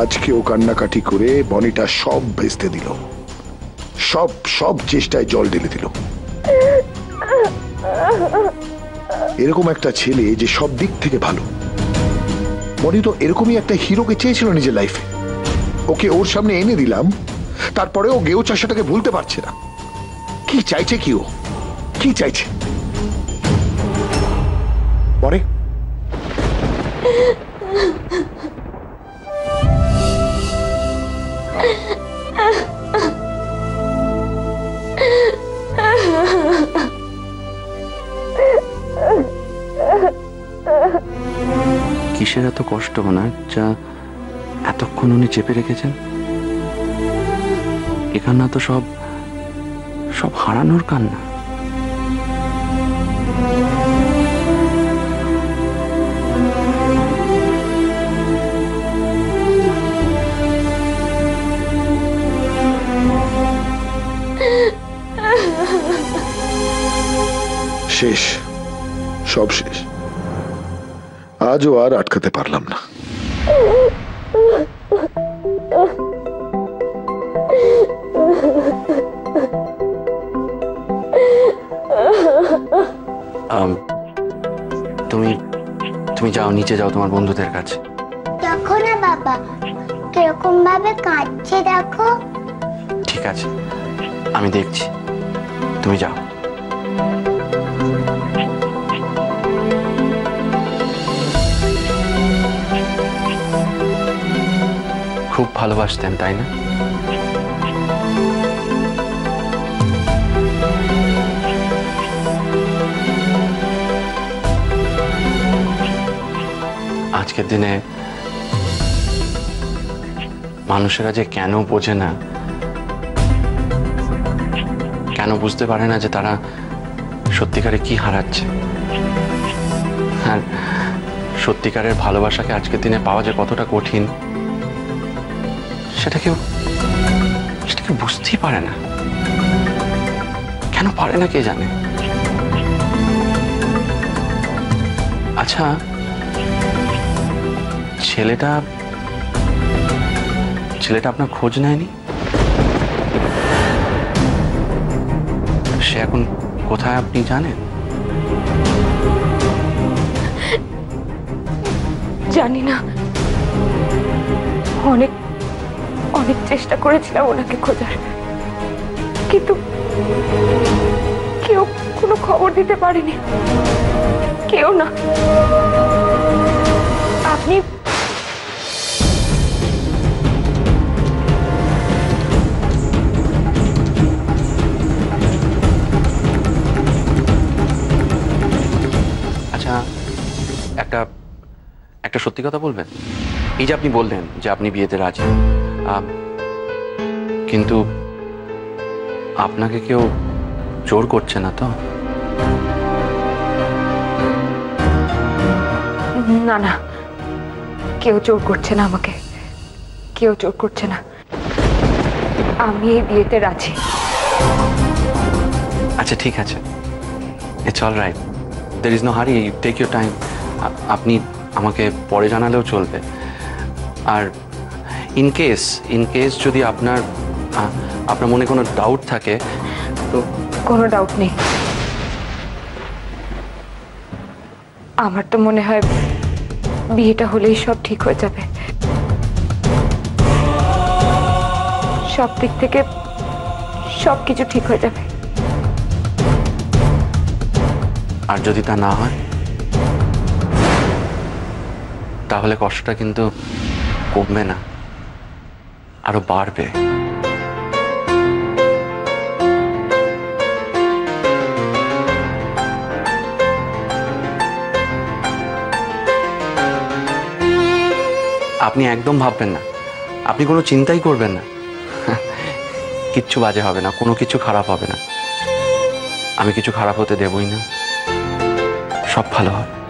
আজকে ও কান্নাকাটি করে বনিটা সব ভেস্তে দিল, সব সব চেষ্টায় জল ঢেলে দিল। এরকম একটা ছেলে যে সব দিক থেকে ভালো, বনি তো এরকমই একটা হিরোকে চেয়েছিল নিজের লাইফে। ওকে ওর সামনে এনে দিলাম, তারপরে ও গেও চাষাটাকে ভুলতে পারছে না। কি চাইছে কি ও, কি চাইছে? পরে কিসের এত কষ্ট ওনার যা এতক্ষণ উনি চেপে রেখেছেন? এ কান্না তো সব সব হারানোর কান্না। শেষ, সব শেষ। আজও আর আটকাতে পারলাম না। তুমি তুমি যাও, নিচে যাও তোমার বন্ধুদের কাছে। দেখো না বাবা কিরকম ভাবে কাঁদছে, দেখো। ঠিক আছে, আমি দেখছি, তুমি যাও। খুব ভালোবাসতেন তাই না? আজকের দিনে মানুষেরা যে কেন বোঝে না, কেন বুঝতে পারে না যে তারা সত্যিকারে কি হারাচ্ছে, আর সত্যিকারের ভালোবাসাকে আজকের দিনে পাওয়া যে কতটা কঠিন সেটাকে বুঝতেই পারে না। কেন পারে না কে জানে। আচ্ছা, ছেলেটা আপনার খোঁজ নেয়নি? সে এখন কোথায় আপনি জানেন? জানি না, অনেক অনেক চেষ্টা করেছিলাম ওনাকে খোঁজার, কিন্তু কেউ কোনো খবর দিতে পারেনি, কেউ না। আপনি আচ্ছা, একটা সত্যি কথা বলবেন? এই যে আপনি বললেন যে আপনি বিয়েতে রাজি, কিন্তু আপনাকে কেউ জোর করছে না তো? না না, কেউ জোর করছে না আমাকে, কেউ জোর করছে না। আমি এই বিয়েতে রাজি। আচ্ছা ঠিক আছে, it's all right, there is no hurry, take your time. আপনি আমাকে পরে জানালেও চলবে। আর ইন কেস যদি আপনার মনে কোনো ডাউট থাকে তো? কোনো ডাউট নেই। আমার তো মনে হয় বিয়েটা হলেই সব ঠিক হয়ে যাবে, সব দিক থেকে সবকিছু ঠিক হয়ে যাবে। আর যদি তা না হয় তাহলে কষ্টটা কিন্তু কমবে না, আরো বাড়বে। আপনি একদম ভাববেন না, আপনি কোনো চিন্তাই করবেন না। কিচ্ছু বাজে হবে না, কোনো কিছু খারাপ হবে না। আমি কিছু খারাপ হতে দেবই না, সব ভালো হবে।